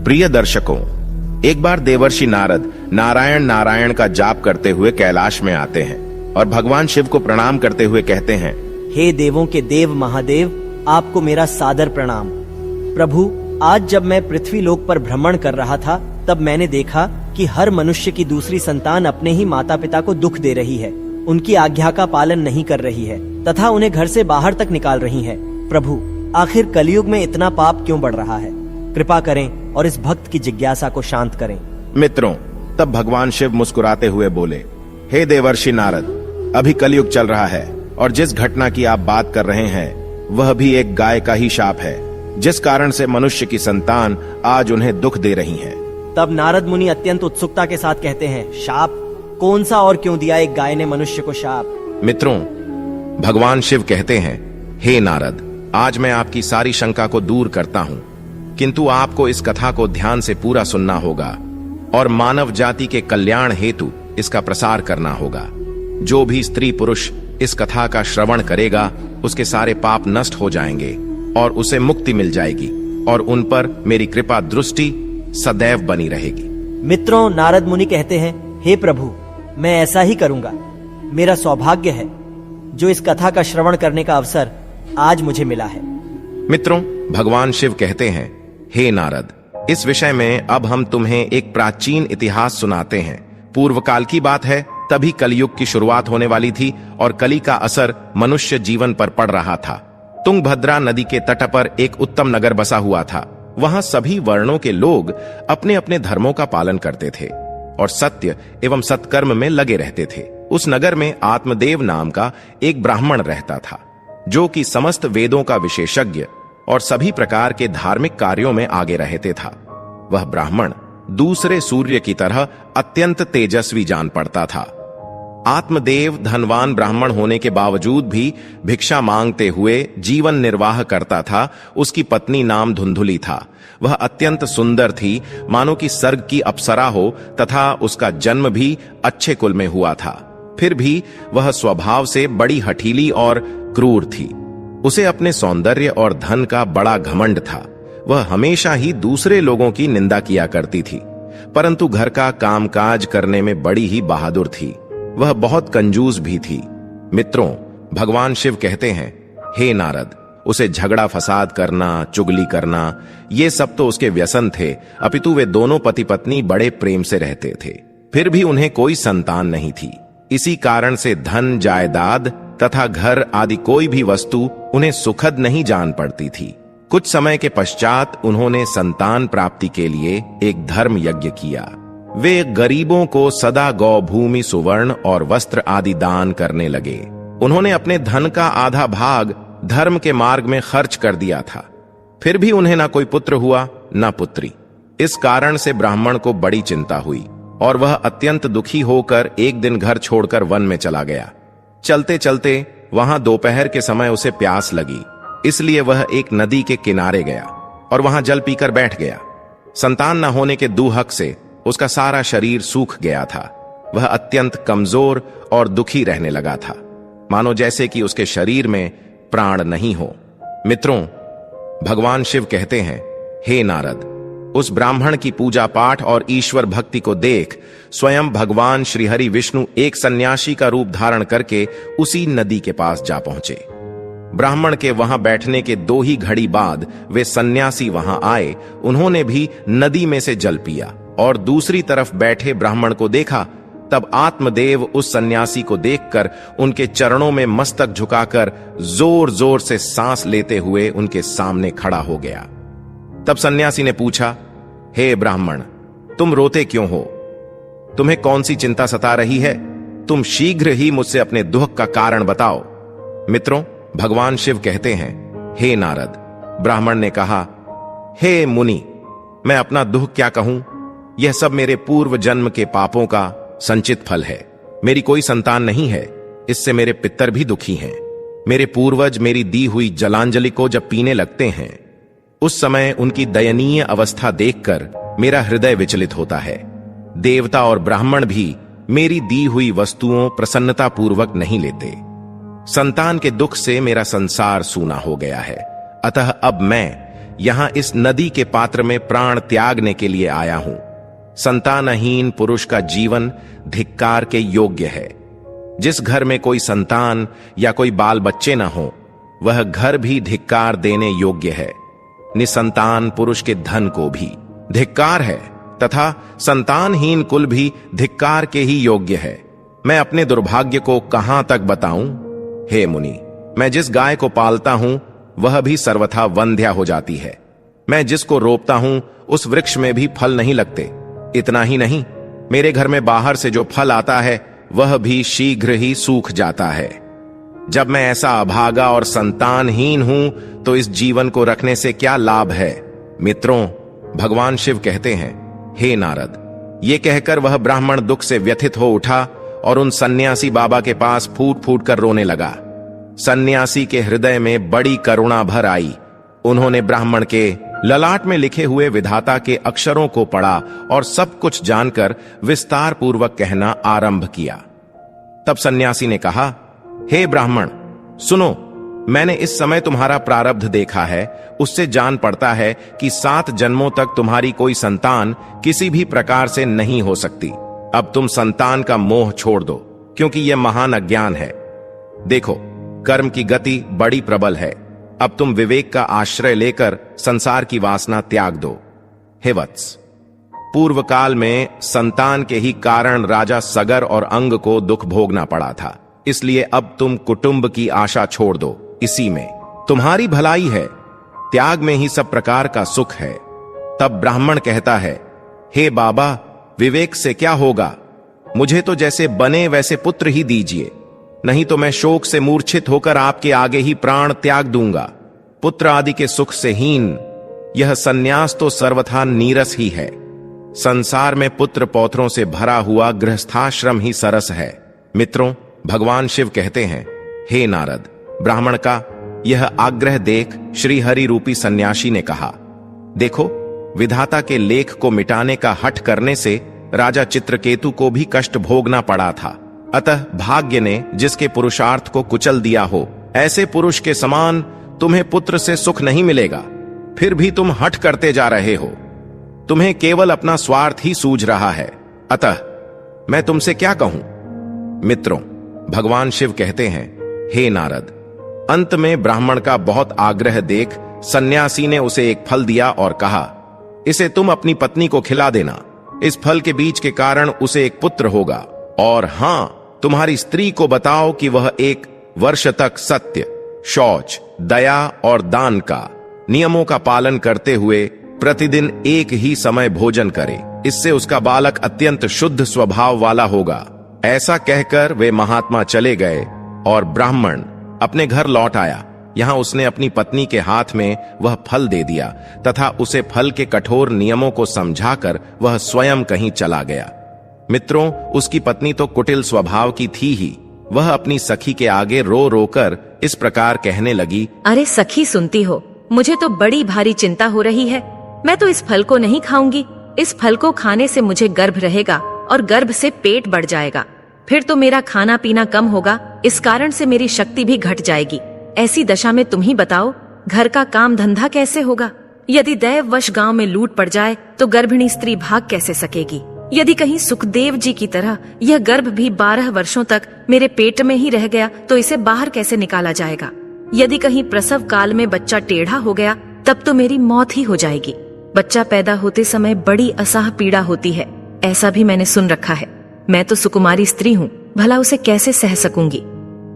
प्रिय दर्शकों, एक बार देवर्षि नारद नारायण नारायण का जाप करते हुए कैलाश में आते हैं और भगवान शिव को प्रणाम करते हुए कहते हैं, हे देवों के देव महादेव, आपको मेरा सादर प्रणाम। प्रभु, आज जब मैं पृथ्वी लोक पर भ्रमण कर रहा था, तब मैंने देखा कि हर मनुष्य की दूसरी संतान अपने ही माता पिता को दुख दे रही है, उनकी आज्ञा का पालन नहीं कर रही है तथा उन्हें घर से बाहर तक निकाल रही है। प्रभु, आखिर कलयुग में इतना पाप क्यों बढ़ रहा है? कृपा करें और इस भक्त की जिज्ञासा को शांत करें। मित्रों, तब भगवान शिव मुस्कुराते हुए बोले, हे देवर्षि नारद, अभी कलयुग चल रहा है और जिस घटना की आप बात कर रहे हैं वह भी एक गाय का ही शाप है, जिस कारण से मनुष्य की संतान आज उन्हें दुख दे रही है। तब नारद मुनि अत्यंत उत्सुकता के साथ कहते हैं, शाप? कौन सा और क्यों दिया एक गाय ने मनुष्य को शाप? मित्रों, भगवान शिव कहते हैं, हे नारद, आज मैं आपकी सारी शंका को दूर करता हूं, किंतु आपको इस कथा को ध्यान से पूरा सुनना होगा और मानव जाति के कल्याण हेतु इसका प्रसार करना होगा। जो भी स्त्री पुरुष इस कथा का श्रवण करेगा, उसके सारे पाप नष्ट हो जाएंगे और उसे मुक्ति मिल जाएगी और उन पर मेरी कृपा दृष्टि सदैव बनी रहेगी। मित्रों, नारद मुनि कहते हैं, हे प्रभु, मैं ऐसा ही करूंगा। मेरा सौभाग्य है जो इस कथा का श्रवण करने का अवसर आज मुझे मिला है। मित्रों, भगवान शिव कहते हैं, हे नारद, इस विषय में अब हम तुम्हें एक प्राचीन इतिहास सुनाते हैं। पूर्व काल की बात है, तभी कलयुग की शुरुआत होने वाली थी और कली का असर मनुष्य जीवन पर पड़ रहा था। तुंगभद्रा नदी के तट पर एक उत्तम नगर बसा हुआ था। वहां सभी वर्णों के लोग अपने अपने धर्मों का पालन करते थे और सत्य एवं सत्कर्म में लगे रहते थे। उस नगर में आत्मदेव नाम का एक ब्राह्मण रहता था, जो कि समस्त वेदों का विशेषज्ञ और सभी प्रकार के धार्मिक कार्यों में आगे रहते था। वह ब्राह्मण दूसरे सूर्य की तरह अत्यंत तेजस्वी जान पड़ता था। आत्मदेव धनवान ब्राह्मण होने के बावजूद भी भिक्षा मांगते हुए जीवन निर्वाह करता था। उसकी पत्नी नाम धुंधुली था। वह अत्यंत सुंदर थी, मानो कि स्वर्ग की अप्सरा हो, तथा उसका जन्म भी अच्छे कुल में हुआ था। फिर भी वह स्वभाव से बड़ी हठीली और क्रूर थी। उसे अपने सौंदर्य और धन का बड़ा घमंड था। वह हमेशा ही दूसरे लोगों की निंदा किया करती थी, परंतु घर का कामकाज करने में बड़ी ही बहादुर थी। वह बहुत कंजूस भी थी। मित्रों, भगवान शिव कहते हैं, हे नारद, उसे झगड़ा फसाद करना, चुगली करना, ये सब तो उसके व्यसन थे, अपितु वे दोनों पति पत्नी बड़े प्रेम से रहते थे। फिर भी उन्हें कोई संतान नहीं थी। इसी कारण से धन, जायदाद तथा घर आदि कोई भी वस्तु उन्हें सुखद नहीं जान पड़ती थी। कुछ समय के पश्चात उन्होंने संतान प्राप्ति के लिए एक धर्म यज्ञ किया। वे गरीबों को सदा गौ भूमि, सुवर्ण और वस्त्र आदि दान करने लगे। उन्होंने अपने धन का आधा भाग धर्म के मार्ग में खर्च कर दिया था। फिर भी उन्हें ना कोई पुत्र हुआ न पुत्री। इस कारण से ब्राह्मण को बड़ी चिंता हुई और वह अत्यंत दुखी होकर एक दिन घर छोड़कर वन में चला गया। चलते चलते वहां दोपहर के समय उसे प्यास लगी, इसलिए वह एक नदी के किनारे गया और वहां जल पीकर बैठ गया। संतान न होने के दुहक से उसका सारा शरीर सूख गया था। वह अत्यंत कमजोर और दुखी रहने लगा था, मानो जैसे कि उसके शरीर में प्राण नहीं हो। मित्रों, भगवान शिव कहते हैं, हे नारद, उस ब्राह्मण की पूजा पाठ और ईश्वर भक्ति को देख स्वयं भगवान श्रीहरि विष्णु एक सन्यासी का रूप धारण करके उसी नदी के पास जा पहुंचे। ब्राह्मण के वहां बैठने के 2 ही घड़ी बाद वे सन्यासी वहां आए। उन्होंने भी नदी में से जल पिया और दूसरी तरफ बैठे ब्राह्मण को देखा। तब आत्मदेव उस सन्यासी को देखकर उनके चरणों में मस्तक झुकाकर जोर जोर से सांस लेते हुए उनके सामने खड़ा हो गया। तब सन्यासी ने पूछा, हे ब्राह्मण, तुम रोते क्यों हो? तुम्हें कौन सी चिंता सता रही है? तुम शीघ्र ही मुझसे अपने दुख का कारण बताओ। मित्रों, भगवान शिव कहते हैं, हे नारद, ब्राह्मण ने कहा, हे मुनि, मैं अपना दुख क्या कहूं? यह सब मेरे पूर्व जन्म के पापों का संचित फल है। मेरी कोई संतान नहीं है, इससे मेरे पितर भी दुखी हैं। मेरे पूर्वज मेरी दी हुई जलांजलि को जब पीने लगते हैं, उस समय उनकी दयनीय अवस्था देखकर मेरा हृदय विचलित होता है। देवता और ब्राह्मण भी मेरी दी हुई वस्तुओं प्रसन्नता पूर्वक नहीं लेते। संतान के दुख से मेरा संसार सूना हो गया है। अतः अब मैं यहां इस नदी के पात्र में प्राण त्यागने के लिए आया हूं। संतानहीन पुरुष का जीवन धिक्कार के योग्य है। जिस घर में कोई संतान या कोई बाल बच्चे न हो, वह घर भी धिक्कार देने योग्य है। निसंतान पुरुष के धन को भी धिक्कार है तथा संतानहीन कुल भी धिक्कार के ही योग्य है। मैं अपने दुर्भाग्य को कहां तक बताऊं? हे मुनि, मैं जिस गाय को पालता हूं वह भी सर्वथा वंध्या हो जाती है। मैं जिसको रोपता हूं उस वृक्ष में भी फल नहीं लगते। इतना ही नहीं, मेरे घर में बाहर से जो फल आता है वह भी शीघ्र ही सूख जाता है। जब मैं ऐसा अभागा और संतानहीन हूं तो इस जीवन को रखने से क्या लाभ है? मित्रों, भगवान शिव कहते हैं, हे नारद, ये कहकर वह ब्राह्मण दुख से व्यथित हो उठा और उन सन्यासी बाबा के पास फूट फूट कर रोने लगा। सन्यासी के हृदय में बड़ी करुणा भर आई। उन्होंने ब्राह्मण के ललाट में लिखे हुए विधाता के अक्षरों को पढ़ा और सब कुछ जानकर विस्तार पूर्वक कहना आरंभ किया। तब सन्यासी ने कहा, हे ब्राह्मण, सुनो, मैंने इस समय तुम्हारा प्रारब्ध देखा है। उससे जान पड़ता है कि 7 जन्मों तक तुम्हारी कोई संतान किसी भी प्रकार से नहीं हो सकती। अब तुम संतान का मोह छोड़ दो, क्योंकि यह महान अज्ञान है। देखो, कर्म की गति बड़ी प्रबल है। अब तुम विवेक का आश्रय लेकर संसार की वासना त्याग दो। हे वत्स, पूर्व काल में संतान के ही कारण राजा सगर और अंग को दुख भोगना पड़ा था। इसलिए अब तुम कुटुंब की आशा छोड़ दो। इसी में तुम्हारी भलाई है। त्याग में ही सब प्रकार का सुख है। तब ब्राह्मण कहता है, हे बाबा, विवेक से क्या होगा? मुझे तो जैसे बने वैसे पुत्र ही दीजिए, नहीं तो मैं शोक से मूर्छित होकर आपके आगे ही प्राण त्याग दूंगा। पुत्र आदि के सुख से हीन यह सन्यास तो सर्वथा नीरस ही है। संसार में पुत्र पौत्रों से भरा हुआ गृहस्थाश्रम ही सरस है। मित्रों, भगवान शिव कहते हैं, हे नारद, ब्राह्मण का यह आग्रह देख श्रीहरि रूपी सन्यासी ने कहा, देखो, विधाता के लेख को मिटाने का हठ करने से राजा चित्रकेतु को भी कष्ट भोगना पड़ा था। अतः भाग्य ने जिसके पुरुषार्थ को कुचल दिया हो, ऐसे पुरुष के समान तुम्हें पुत्र से सुख नहीं मिलेगा। फिर भी तुम हठ करते जा रहे हो। तुम्हें केवल अपना स्वार्थ ही सूझ रहा है। अतः मैं तुमसे क्या कहूं? मित्रों, भगवान शिव कहते हैं, हे नारद, अंत में ब्राह्मण का बहुत आग्रह देख सन्यासी ने उसे एक फल दिया और कहा, इसे तुम अपनी पत्नी को खिला देना। इस फल के बीज के कारण उसे एक पुत्र होगा। और हां, तुम्हारी स्त्री को बताओ कि वह 1 वर्ष तक सत्य, शौच, दया और दान का नियमों का पालन करते हुए प्रतिदिन एक ही समय भोजन करे। इससे उसका बालक अत्यंत शुद्ध स्वभाव वाला होगा। ऐसा कहकर वे महात्मा चले गए और ब्राह्मण अपने घर लौट आया। यहां उसने अपनी पत्नी के हाथ में वह फल दे दिया तथा उसे फल के कठोर नियमों को समझाकर वह स्वयं कहीं चला गया। मित्रों, उसकी पत्नी तो कुटिल स्वभाव की थी ही। वह अपनी सखी के आगे रो रोकर इस प्रकार कहने लगी, अरे सखी, सुनती हो, मुझे तो बड़ी भारी चिंता हो रही है। मैं तो इस फल को नहीं खाऊंगी। इस फल को खाने से मुझे गर्भ रहेगा और गर्भ से पेट बढ़ जाएगा। फिर तो मेरा खाना पीना कम होगा। इस कारण से मेरी शक्ति भी घट जाएगी। ऐसी दशा में तुम ही बताओ, घर का काम धंधा कैसे होगा? यदि दैववश गांव में लूट पड़ जाए तो गर्भिणी स्त्री भाग कैसे सकेगी? यदि कहीं सुखदेव जी की तरह यह गर्भ भी 12 वर्षों तक मेरे पेट में ही रह गया तो इसे बाहर कैसे निकाला जाएगा? यदि कहीं प्रसव काल में बच्चा टेढ़ा हो गया तब तो मेरी मौत ही हो जाएगी। बच्चा पैदा होते समय बड़ी असह पीड़ा होती है, ऐसा भी मैंने सुन रखा है। मैं तो सुकुमारी स्त्री हूँ, भला उसे कैसे सह सकूंगी?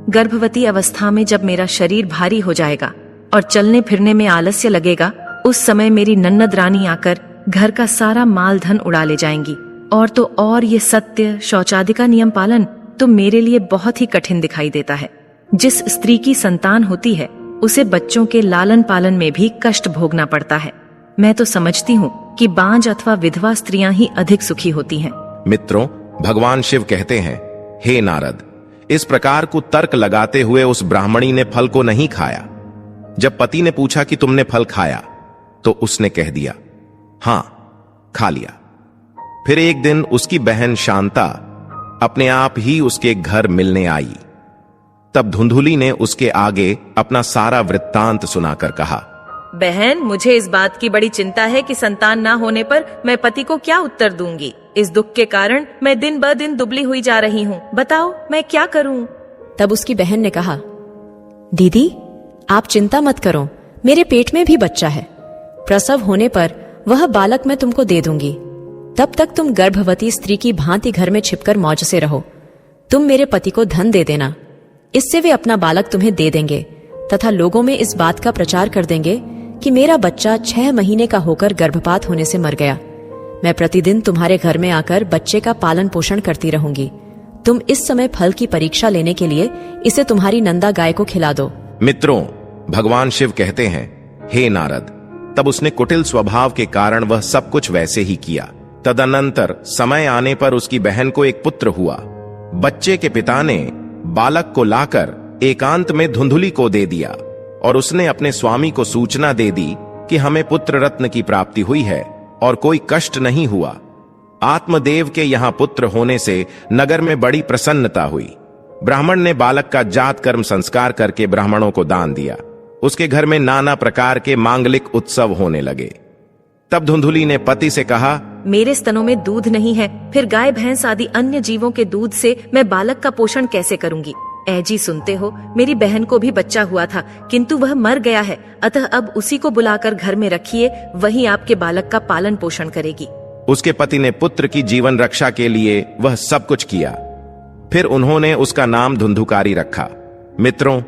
गर्भवती अवस्था में जब मेरा शरीर भारी हो जाएगा और चलने फिरने में आलस्य लगेगा, उस समय मेरी नन्नद रानी आकर घर का सारा माल धन उड़ा ले जाएंगी। और तो और ये सत्य, शौचादि का नियम पालन तो मेरे लिए बहुत ही कठिन दिखाई देता है। जिस स्त्री की संतान होती है उसे बच्चों के लालन पालन में भी कष्ट भोगना पड़ता है। मैं तो समझती हूँ कि बांझ अथवा विधवा स्त्रियां ही अधिक सुखी होती हैं। मित्रों, भगवान शिव कहते हैं, हे नारद, इस प्रकार को तर्क लगाते हुए उस ब्राह्मणी ने फल को नहीं खाया। जब पति ने पूछा कि तुमने फल खाया, तो उसने कह दिया, हां, खा लिया। फिर एक दिन उसकी बहन शांता अपने आप ही उसके घर मिलने आई। तब धुंधुली ने उसके आगे अपना सारा वृत्तांत सुनाकर कहा, बहन, मुझे इस बात की बड़ी चिंता है कि संतान ना होने पर मैं पति को क्या उत्तर दूंगी। इस दुख के कारण मैं दिन ब दिन दुबली हुई जा रही हूँ। बताओ मैं क्या करूँ? तब उसकी बहन ने कहा, दीदी आप चिंता मत करो, मेरे पेट में भी बच्चा है। प्रसव होने पर वह बालक मैं तुमको दे दूंगी। तब तक तुम गर्भवती स्त्री की भांति घर में छिपकर मौज से रहो। तुम मेरे पति को धन दे देना, इससे वे अपना बालक तुम्हें दे देंगे तथा लोगों में इस बात का प्रचार कर देंगे कि मेरा बच्चा 6 महीने का होकर गर्भपात होने से मर गया। मैं प्रतिदिन तुम्हारे घर में आकर बच्चे का पालन पोषण करती रहूंगी। तुम इस समय फल की परीक्षा लेने के लिए इसे तुम्हारी नंदा गाय को खिला दो। मित्रों, भगवान शिव कहते हैं, हे नारद, तब उसने कुटिल स्वभाव के कारण वह सब कुछ वैसे ही किया। तदनंतर समय आने पर उसकी बहन को एक पुत्र हुआ। बच्चे के पिता ने बालक को लाकर एकांत में धुंधुली को दे दिया और उसने अपने स्वामी को सूचना दे दी कि हमें पुत्र रत्न की प्राप्ति हुई है और कोई कष्ट नहीं हुआ। आत्मदेव के यहां पुत्र होने से नगर में बड़ी प्रसन्नता हुई। ब्राह्मण ने बालक का जात कर्म संस्कार करके ब्राह्मणों को दान दिया। उसके घर में नाना प्रकार के मांगलिक उत्सव होने लगे। तब धुंधुली ने पति से कहा, मेरे स्तनों में दूध नहीं है, फिर गाय भैंस आदि अन्य जीवों के दूध से मैं बालक का पोषण कैसे करूंगी? ऐजी सुनते हो, मेरी बहन को भी बच्चा हुआ था, किंतु वह मर गया है। अतः अब उसी को बुलाकर घर में रखिए, वही आपके बालक का पालन पोषण करेगी। उसके पति ने पुत्र की जीवन रक्षा के लिए वह सब कुछ किया। फिर उन्होंने उसका नाम धुंधुकारी रखा। मित्रों,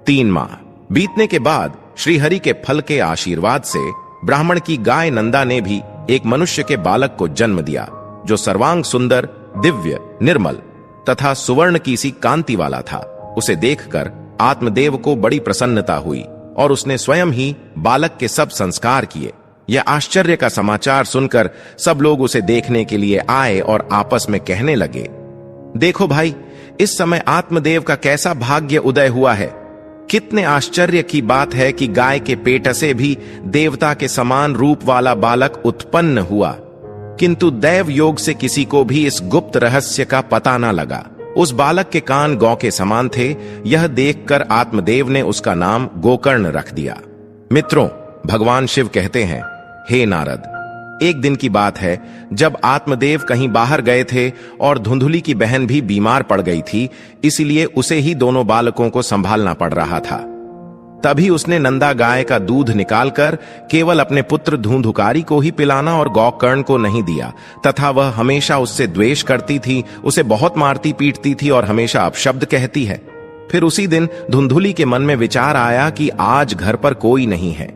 3 माह बीतने के बाद श्रीहरि के फल के आशीर्वाद से ब्राह्मण की गाय नंदा ने भी एक मनुष्य के बालक को जन्म दिया, जो सर्वांग सुंदर, दिव्य, निर्मल तथा सुवर्ण की सी कांति वाला था। उसे देखकर आत्मदेव को बड़ी प्रसन्नता हुई और उसने स्वयं ही बालक के सब संस्कार किए। यह आश्चर्य का समाचार सुनकर सब लोग उसे देखने के लिए आए और आपस में कहने लगे, देखो भाई, इस समय आत्मदेव का कैसा भाग्य उदय हुआ है। कितने आश्चर्य की बात है कि गाय के पेट से भी देवता के समान रूप वाला बालक उत्पन्न हुआ, किंतु दैव योग से किसी को भी इस गुप्त रहस्य का पता न लगा। उस बालक के कान गौ के समान थे। यह देखकर आत्मदेव ने उसका नाम गोकर्ण रख दिया। मित्रों, भगवान शिव कहते हैं, हे नारद, एक दिन की बात है जब आत्मदेव कहीं बाहर गए थे और धुंधुली की बहन भी बीमार पड़ गई थी, इसलिए उसे ही दोनों बालकों को संभालना पड़ रहा था। तभी उसने नंदा गाय का दूध निकालकर केवल अपने पुत्र धुंधुकारी को ही पिलाना और गौकर्ण को नहीं दिया, तथा वह हमेशा उससे द्वेष करती थी, उसे बहुत मारती पीटती थी और हमेशा अपशब्द कहती है। फिर उसी दिन धुंधुली के मन में विचार आया कि आज घर पर कोई नहीं है,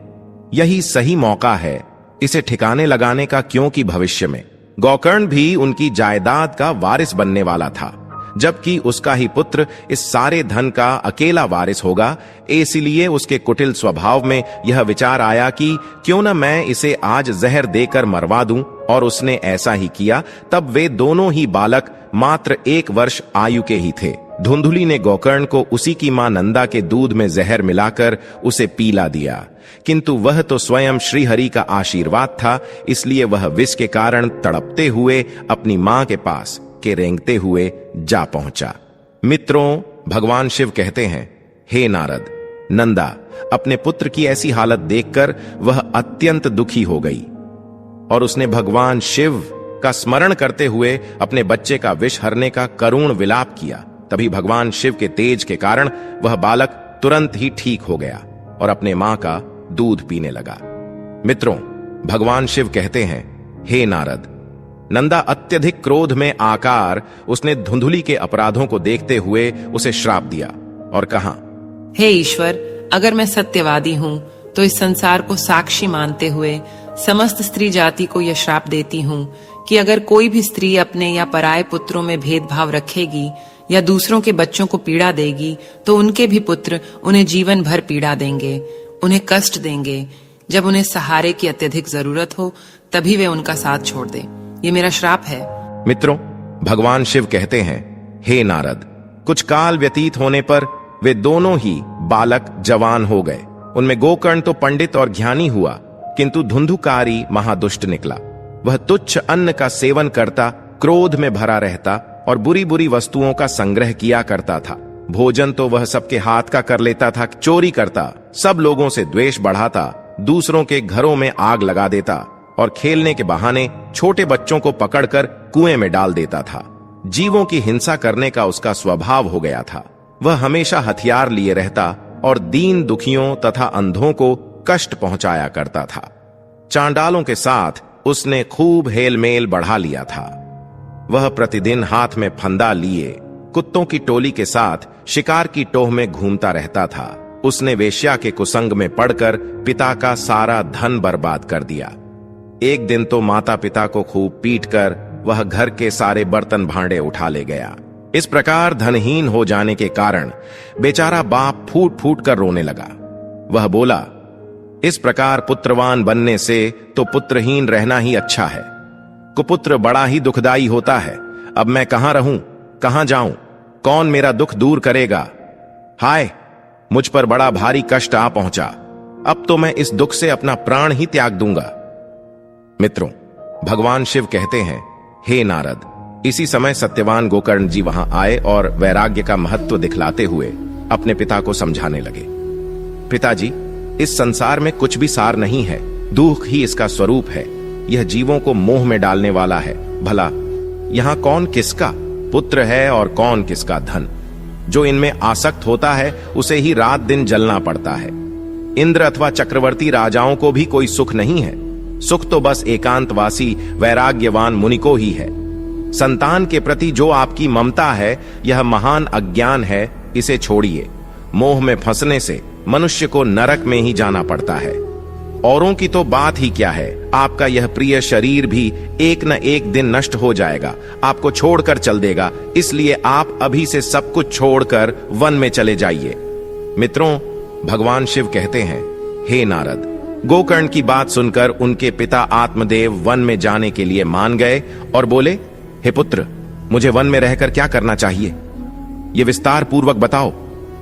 यही सही मौका है इसे ठिकाने लगाने का, क्योंकि भविष्य में गौकर्ण भी उनकी जायदाद का वारिस बनने वाला था, जबकि उसका ही पुत्र इस सारे धन का अकेला वारिस होगा। इसलिए उसके कुटिल स्वभाव में यह विचार आया कि क्यों न मैं इसे आज जहर देकर मरवा दूं, और उसने ऐसा ही किया। तब वे दोनों ही बालक मात्र 1 वर्ष आयु के ही थे। धुंधुली ने गौकर्ण को उसी की मां नंदा के दूध में जहर मिलाकर उसे पीला दिया, किंतु वह तो स्वयं श्रीहरि का आशीर्वाद था, इसलिए वह विष के कारण तड़पते हुए अपनी मां के पास के रेंगते हुए जा पहुंचा। मित्रों, भगवान शिव कहते हैं, हे नारद, नंदा अपने पुत्र की ऐसी हालत देखकर वह अत्यंत दुखी हो गई और उसने भगवान शिव का स्मरण करते हुए अपने बच्चे का विष हरने का करुण विलाप किया। तभी भगवान शिव के तेज के कारण वह बालक तुरंत ही ठीक हो गया और अपने मां का दूध पीने लगा। मित्रों, भगवान शिव कहते हैं, हे नारद, नंदा अत्यधिक क्रोध में आकर उसने धुंधुली के अपराधों को देखते हुए उसे श्राप दिया और कहा, हे ईश्वर, अगर मैं सत्यवादी हूँ तो इस संसार को साक्षी मानते हुए समस्त स्त्री जाति को यह श्राप देती हूँ कि अगर कोई भी स्त्री अपने या पराये पुत्रों में भेदभाव रखेगी या दूसरों के बच्चों को पीड़ा देगी, तो उनके भी पुत्र उन्हें जीवन भर पीड़ा देंगे, उन्हें कष्ट देंगे। जब उन्हें सहारे की अत्यधिक जरूरत हो तभी वे उनका साथ छोड़ दें। ये मेरा श्राप है। मित्रों, भगवान शिव कहते हैं, हे नारद, कुछ काल व्यतीत होने पर वे दोनों ही बालक जवान हो गए। उनमें गोकर्ण तो पंडित और ज्ञानी हुआ, किंतु धुंधुकारी महादुष्ट निकला। वह तुच्छ अन्न का सेवन करता, क्रोध में भरा रहता और बुरी बुरी वस्तुओं का संग्रह किया करता था। भोजन तो वह सबके हाथ का कर लेता था, चोरी करता, सब लोगों से द्वेष बढ़ाता दूसरों के घरों में आग लगा देता और खेलने के बहाने छोटे बच्चों को पकड़कर कुएं में डाल देता था। जीवों की हिंसा करने का उसका स्वभाव हो गया था। वह हमेशा हथियार लिए रहता और दीन दुखियों तथा अंधों को कष्ट पहुंचाया करता था। चांडालों के साथ उसने खूब हेलमेल बढ़ा लिया था। वह प्रतिदिन हाथ में फंदा लिए कुत्तों की टोली के साथ शिकार की टोह में घूमता रहता था। उसने वेश्या के कुसंग में पड़कर पिता का सारा धन बर्बाद कर दिया। एक दिन तो माता पिता को खूब पीटकर वह घर के सारे बर्तन भांडे उठा ले गया। इस प्रकार धनहीन हो जाने के कारण बेचारा बाप फूट फूट कर रोने लगा। वह बोला, इस प्रकार पुत्रवान बनने से तो पुत्रहीन रहना ही अच्छा है। कुपुत्र बड़ा ही दुखदाई होता है। अब मैं कहां रहूं, कहां जाऊं, कौन मेरा दुख दूर करेगा? हाय, मुझ पर बड़ा भारी कष्ट आ पहुंचा। अब तो मैं इस दुख से अपना प्राण ही त्याग दूंगा। मित्रों, भगवान शिव कहते हैं, हे नारद। इसी समय सत्यवान गोकर्ण जी वहां आए और वैराग्य का महत्व दिखलाते हुए अपने पिता को समझाने लगे। पिताजी, इस संसार में कुछ भी सार नहीं है, दुख ही इसका स्वरूप है। यह जीवों को मोह में डालने वाला है। भला यहां कौन किसका पुत्र है और कौन किसका धन? जो इनमें आसक्त होता है उसे ही रात दिन जलना पड़ता है। इंद्र अथवा चक्रवर्ती राजाओं को भी कोई सुख नहीं है। सुख तो बस एकांतवासी वैराग्यवान मुनि को ही है। संतान के प्रति जो आपकी ममता है, यह महान अज्ञान है। इसे छोड़िए। मोह में फंसने से मनुष्य को नरक में ही जाना पड़ता है। औरों की तो बात ही क्या है, आपका यह प्रिय शरीर भी एक न एक दिन नष्ट हो जाएगा, आपको छोड़कर चल देगा। इसलिए आप अभी से सब कुछ छोड़कर वन में चले जाइए। मित्रों, भगवान शिव कहते हैं, हे नारद। गोकर्ण की बात सुनकर उनके पिता आत्मदेव वन में जाने के लिए मान गए और बोले, हे पुत्र, मुझे वन में रहकर क्या करना चाहिए? ये विस्तार पूर्वक बताओ।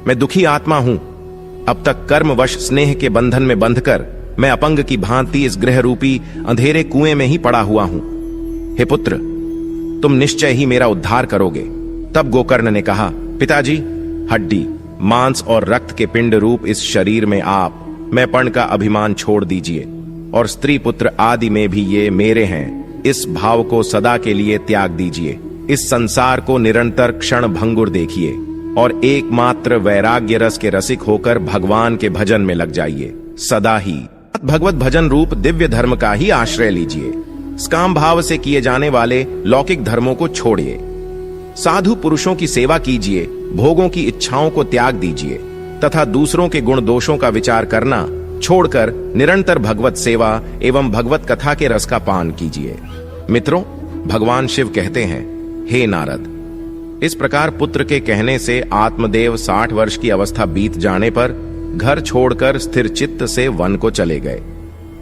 मैं दुखी आत्मा हूं। अब तक कर्मवश स्नेह के बंधन में बंधकर मैं अपंग की भांति इस गृह रूपी अंधेरे कुएं में ही पड़ा हुआ हूं। हे पुत्र, तुम निश्चय ही मेरा उद्धार करोगे। तब गोकर्ण ने कहा, पिताजी, हड्डी, मांस और रक्त के पिंड रूप इस शरीर में आप मैंपण का अभिमान छोड़ दीजिए और स्त्री पुत्र आदि में भी ये मेरे हैं, इस भाव को सदा के लिए त्याग दीजिए। इस संसार को निरंतर क्षण भंगुर देखिए और एकमात्र वैराग्य रस के रसिक होकर भगवान के भजन में लग जाइए। सदा ही भगवत भजन रूप दिव्य धर्म का ही आश्रय लीजिए। स्काम भाव से किए जाने वाले लौकिक धर्मों को छोड़िए। साधु पुरुषों की सेवा कीजिए, भोगों की इच्छाओं को त्याग दीजिए तथा दूसरों के गुण दोषों का विचार करना छोड़कर निरंतर भगवत सेवा एवं भगवत कथा के रस का पान कीजिए। मित्रों, भगवान शिव कहते हैं, हे नारद। इस प्रकार पुत्र के कहने से आत्मदेव 60 वर्ष की अवस्था बीत जाने पर घर छोड़कर स्थिर चित्त से वन को चले गए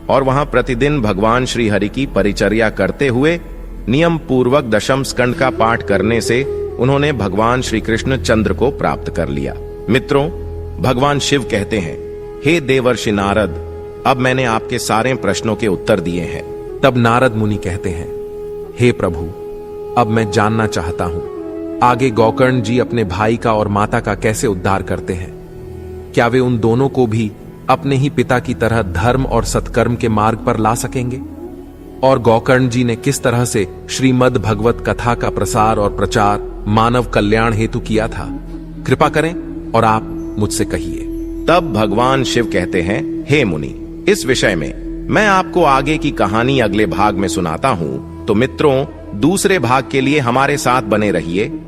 और वहां प्रतिदिन भगवान श्री हरि की परिचर्या करते हुए नियम पूर्वक दशम स्कंद का पाठ करने से उन्होंने भगवान श्री कृष्ण चंद्र को प्राप्त कर लिया। मित्रों, भगवान शिव कहते हैं, हे देवर्षि नारद, अब मैंने आपके सारे प्रश्नों के उत्तर दिए हैं। तब नारद मुनि कहते हैं, हे प्रभु, अब मैं जानना चाहता हूं, आगे गोकर्ण जी अपने भाई का और माता का कैसे उद्धार करते हैं? क्या वे उन दोनों को भी अपने ही पिता की तरह धर्म और सत्कर्म के मार्ग पर ला सकेंगे? और गोकर्ण जी ने किस तरह से श्रीमद् भगवत कथा का प्रसार और प्रचार मानव कल्याण हेतु किया था? कृपा करें और आप मुझसे कहिए। तब भगवान शिव कहते हैं, हे मुनि, इस विषय में मैं आपको आगे की कहानी अगले भाग में सुनाता हूं। तो मित्रों, दूसरे भाग के लिए हमारे साथ बने रहिए।